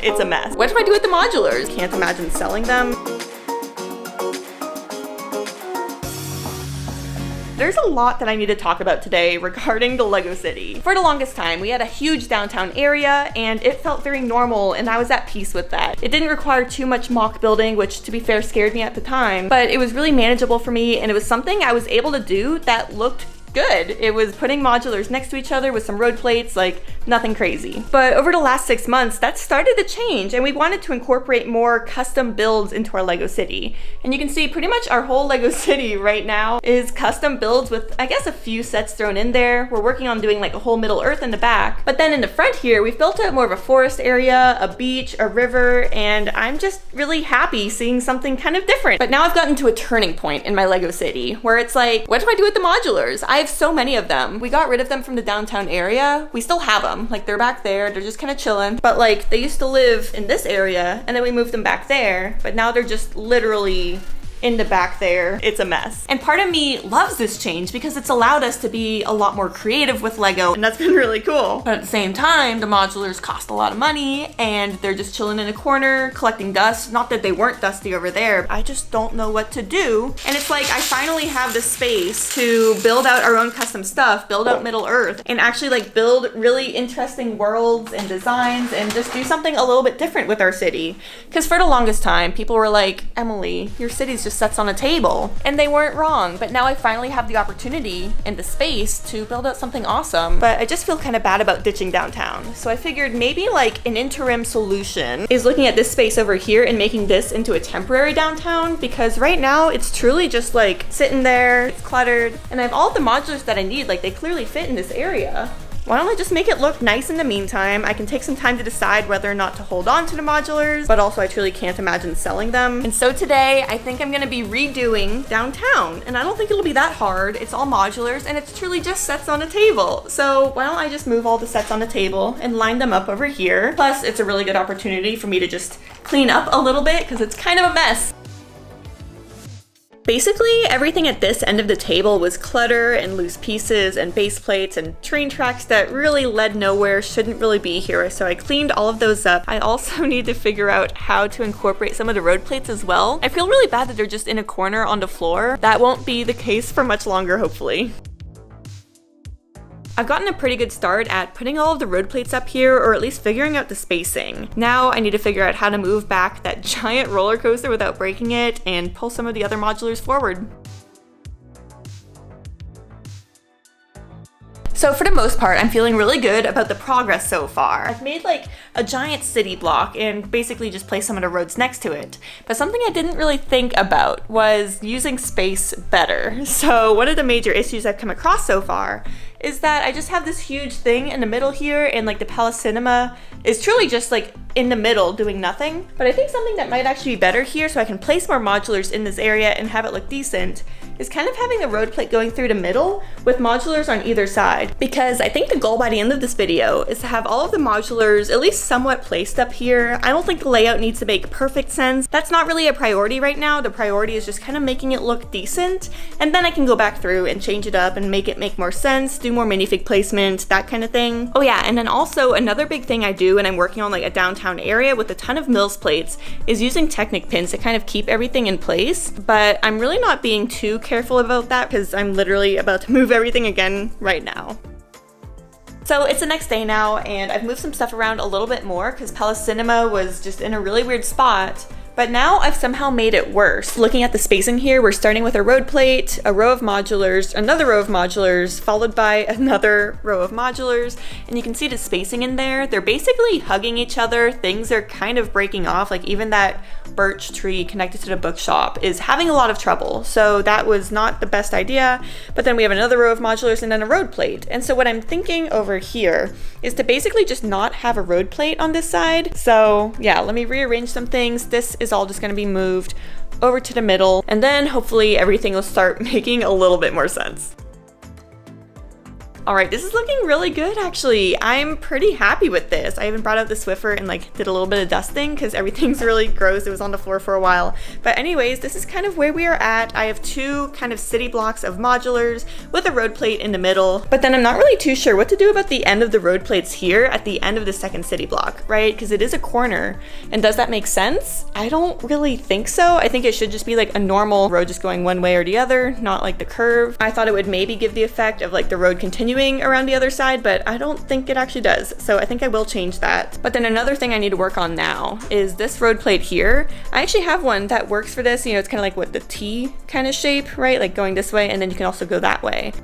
It's a mess. What do I do with the modulars? Can't imagine selling them. There's a lot that I need to talk about today regarding the Lego City. For the longest time, we had a huge downtown area and it felt very normal and I was at peace with that. It didn't require too much mock building, which to be fair scared me at the time, but it was really manageable for me and it was something I was able to do that looked good. It was putting modulars next to each other with some road plates, like nothing crazy. But over the last 6 months, that started to change and we wanted to incorporate more custom builds into our Lego City. And you can see pretty much our whole Lego City right now is custom builds with, I guess, a few sets thrown in there. We're working on doing like a whole Middle Earth in the back. But then in the front here, we've built out more of a forest area, a beach, a river, and I'm just really happy seeing something kind of different. But now I've gotten to a turning point in my Lego City where it's like, what do I do with the modulars? I have so many of them. We got rid of them from the downtown area. We still have them. Like they're back there. They're just kind of chilling. But like they used to live in this area and then we moved them back there. But now they're just literally in the back there. It's a mess. And part of me loves this change because it's allowed us to be a lot more creative with Lego and that's been really cool. But at the same time, the modulars cost a lot of money and they're just chilling in a corner collecting dust. Not that they weren't dusty over there. I just don't know what to do. And it's like I finally have the space to build out our own custom stuff, build out Middle Earth, and actually like build really interesting worlds and designs and just do something a little bit different with our city. Because for the longest time, people were like, Emily, your city's just sets on a table. And they weren't wrong, but now I finally have the opportunity and the space to build out something awesome. But I just feel kind of bad about ditching downtown. So I figured maybe like an interim solution is looking at this space over here and making this into a temporary downtown, because right now it's truly just like sitting there, it's cluttered, and I have all the modulars that I need, like they clearly fit in this area. Why don't I just make it look nice in the meantime? I can take some time to decide whether or not to hold on to the modulars, but also I truly can't imagine selling them. And so today, I think I'm gonna be redoing downtown, and I don't think it'll be that hard. It's all modulars, and it's truly just sets on a table. So why don't I just move all the sets on the table and line them up over here? Plus, it's a really good opportunity for me to just clean up a little bit, because it's kind of a mess. Basically, everything at this end of the table was clutter and loose pieces and base plates and train tracks that really led nowhere, shouldn't really be here, so I cleaned all of those up. I also need to figure out how to incorporate some of the road plates as well. I feel really bad that they're just in a corner on the floor. That won't be the case for much longer, hopefully. I've gotten a pretty good start at putting all of the road plates up here, or at least figuring out the spacing. Now I need to figure out how to move back that giant roller coaster without breaking it and pull some of the other modulars forward. So for the most part, I'm feeling really good about the progress so far. I've made like a giant city block and basically just placed some of the roads next to it. But something I didn't really think about was using space better. So one of the major issues I've come across so far is that I just have this huge thing in the middle here, and like the Palace Cinema is truly just like in the middle doing nothing. But I think something that might actually be better here, so I can place more modulars in this area and have it look decent, is kind of having the road plate going through the middle with modulars on either side. Because I think the goal by the end of this video is to have all of the modulars at least somewhat placed up here. I don't think the layout needs to make perfect sense. That's not really a priority right now. The priority is just kind of making it look decent, and then I can go back through and change it up and make it make more sense, do more minifig placement, that kind of thing. Oh yeah, and then also another big thing I do when I'm working on like a downtown area with a ton of mills plates is using Technic pins to kind of keep everything in place. But I'm really not being too careful about that because I'm literally about to move everything again right now. So it's the next day now, and I've moved some stuff around a little bit more because Palace Cinema was just in a really weird spot. But now I've somehow made it worse. Looking at the spacing here, we're starting with a road plate, a row of modulars, another row of modulars, followed by another row of modulars, and you can see the spacing in there. They're basically hugging each other. Things are kind of breaking off, like even that birch tree connected to the bookshop is having a lot of trouble. So that was not the best idea. But then we have another row of modulars and then a road plate. And so what I'm thinking over here is to basically just not have a road plate on this side. So yeah, let me rearrange some things. This is all just going to be moved over to the middle, and then hopefully everything will start making a little bit more sense. All right, this is looking really good actually. I'm pretty happy with this. I even brought out the Swiffer and like did a little bit of dusting because everything's really gross. It was on the floor for a while. But anyways, this is kind of where we are at. I have two kind of city blocks of modulars with a road plate in the middle. But then I'm not really too sure what to do about the end of the road plates here at the end of the second city block, right? Because it is a corner. And does that make sense? I don't really think so. I think it should just be like a normal road just going one way or the other, not like the curve. I thought it would maybe give the effect of like the road continuing around the other side, but I don't think it actually does. So I think I will change that. But then another thing I need to work on now is this road plate here. I actually have one that works for this. You know, it's kind of like what the T kind of shape, right? Like going this way, and then you can also go that way.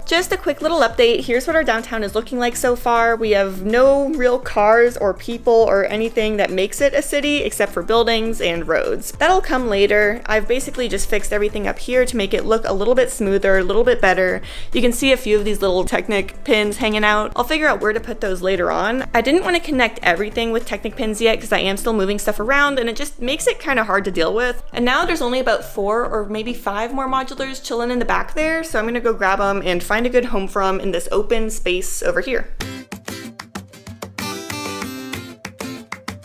Just a quick little update. Here's what our downtown is looking like so far. We have no real cars or people or anything that makes it a city except for buildings and roads. That'll come later. I've basically just fixed everything up here to make it look a little bit smoother, a little bit better. You can see a few of these little Technic pins hanging out. I'll figure out where to put those later on. I didn't want to connect everything with Technic pins yet because I am still moving stuff around and it just makes it kind of hard to deal with. And now there's only about 4 or maybe 5 more modulars chilling in the back there, so I'm gonna go grab them and find a good home from in this open space over here.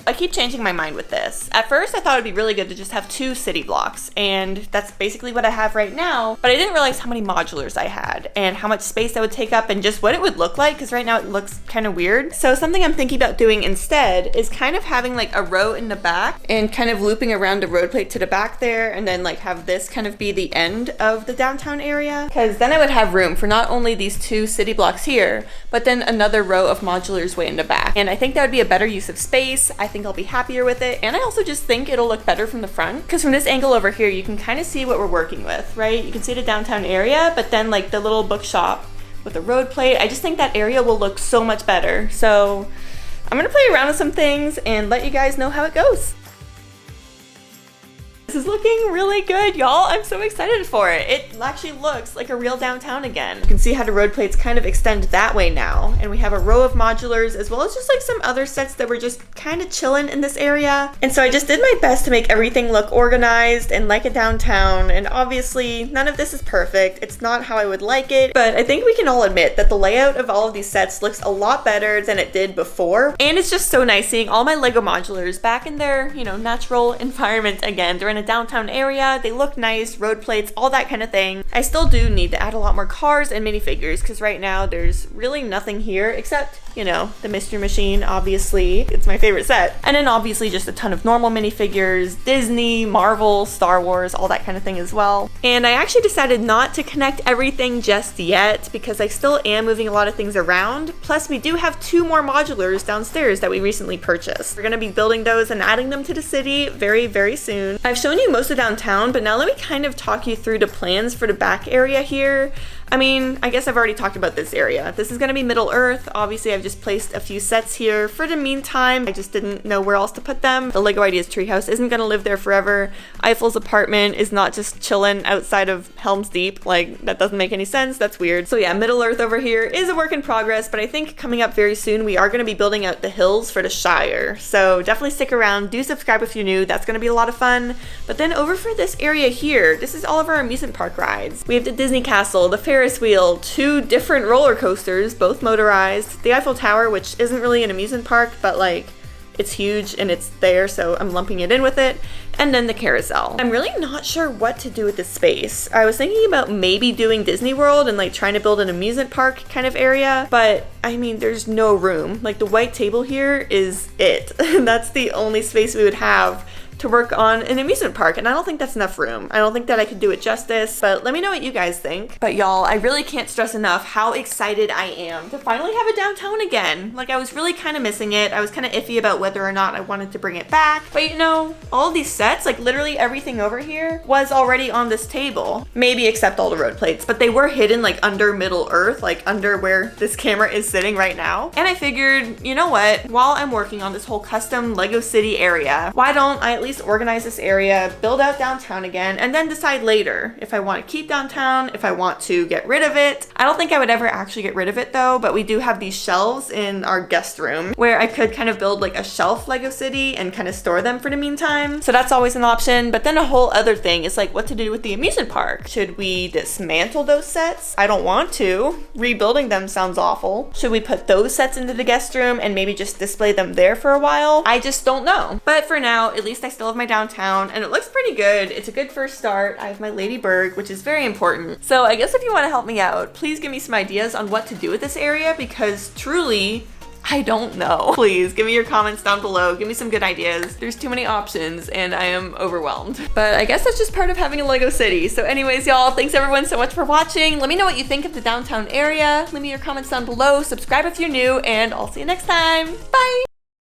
I keep changing my mind with this. At first I thought it'd be really good to just have 2 city blocks, and that's basically what I have right now, but I didn't realize how many modulars I had and how much space that would take up and just what it would look like, because right now it looks kind of weird. So something I'm thinking about doing instead is kind of having like a row in the back and kind of looping around the road plate to the back there, and then like have this kind of be the end of the downtown area, because then I would have room for not only these 2 city blocks here, but then another row of modulars way in the back. And I think that would be a better use of space. I think I'll be happier with it, and I also just think it'll look better from the front, because from this angle over here you can kind of see what we're working with, right? You can see the downtown area, but then like the little bookshop with the road plate, I just think that area will look so much better. So I'm gonna play around with some things and let you guys know how it goes. This is looking really good, y'all. I'm so excited for it. It actually looks like a real downtown again. You can see how the road plates kind of extend that way now. And we have a row of modulars as well as just like some other sets that were just kind of chilling in this area. And so I just did my best to make everything look organized and like a downtown. And obviously none of this is perfect. It's not how I would like it, but I think we can all admit that the layout of all of these sets looks a lot better than it did before. And it's just so nice seeing all my Lego modulars back in their, you know, natural environment again. They're in a downtown area, they look nice, road plates, all that kind of thing. I still do need to add a lot more cars and minifigures because right now there's really nothing here except, you know, the Mystery Machine, obviously. It's my favorite set. And then obviously just a ton of normal minifigures, Disney, Marvel, Star Wars, all that kind of thing as well. And I actually decided not to connect everything just yet because I still am moving a lot of things around. Plus we do have 2 more modulars downstairs that we recently purchased. We're gonna be building those and adding them to the city very, very soon. I've shown you most of downtown, but now let me kind of talk you through the plans for the back area here. I mean, I guess I've already talked about this area. This is going to be Middle Earth. Obviously, I've just placed a few sets here for the meantime. I just didn't know where else to put them. The Lego Ideas treehouse isn't going to live there forever. Eiffel's apartment is not just chilling outside of Helm's Deep. Like, that doesn't make any sense. That's weird. So yeah, Middle Earth over here is a work in progress, but I think coming up very soon, we are going to be building out the hills for the Shire. So definitely stick around. Do subscribe if you're new. That's going to be a lot of fun. But then over for this area here, this is all of our amusement park rides. We have the Disney Castle, the Ferris wheel, 2 different roller coasters, both motorized, the Eiffel Tower, which isn't really an amusement park, but like it's huge and it's there, so I'm lumping it in with it, and then the carousel. I'm really not sure what to do with this space. I was thinking about maybe doing Disney World and like trying to build an amusement park kind of area, but I mean, there's no room. Like the white table here is it. That's the only space we would have to work on an amusement park, and I don't think that's enough room. I don't think that I could do it justice, but let me know what you guys think. But y'all, I really can't stress enough how excited I am to finally have a downtown again. Like, I was really kind of missing it. I was kind of iffy about whether or not I wanted to bring it back, but you know, all of these sets, like literally everything over here was already on this table, maybe except all the road plates, but they were hidden like under Middle Earth, like under where this camera is sitting right now. And I figured, you know what, while I'm working on this whole custom Lego City area, why don't I at least organize this area, build out downtown again, and then decide later if I want to keep downtown, if I want to get rid of it. I don't think I would ever actually get rid of it though, but we do have these shelves in our guest room where I could kind of build like a shelf Lego city and kind of store them for the meantime. So that's always an option. But then a whole other thing is like what to do with the amusement park. Should we dismantle those sets? I don't want to. Rebuilding them sounds awful. Should we put those sets into the guest room and maybe just display them there for a while? I just don't know. But for now, at least I still have my downtown and it looks pretty good. It's a good first start. I have my ladybird, which is very important. So I guess if you want to help me out, please give me some ideas on what to do with this area because truly, I don't know. Please give me your comments down below. Give me some good ideas. There's too many options and I am overwhelmed. But I guess that's just part of having a Lego city. So anyways, y'all, thanks everyone so much for watching. Let me know what you think of the downtown area. Leave me your comments down below. Subscribe if you're new and I'll see you next time. Bye.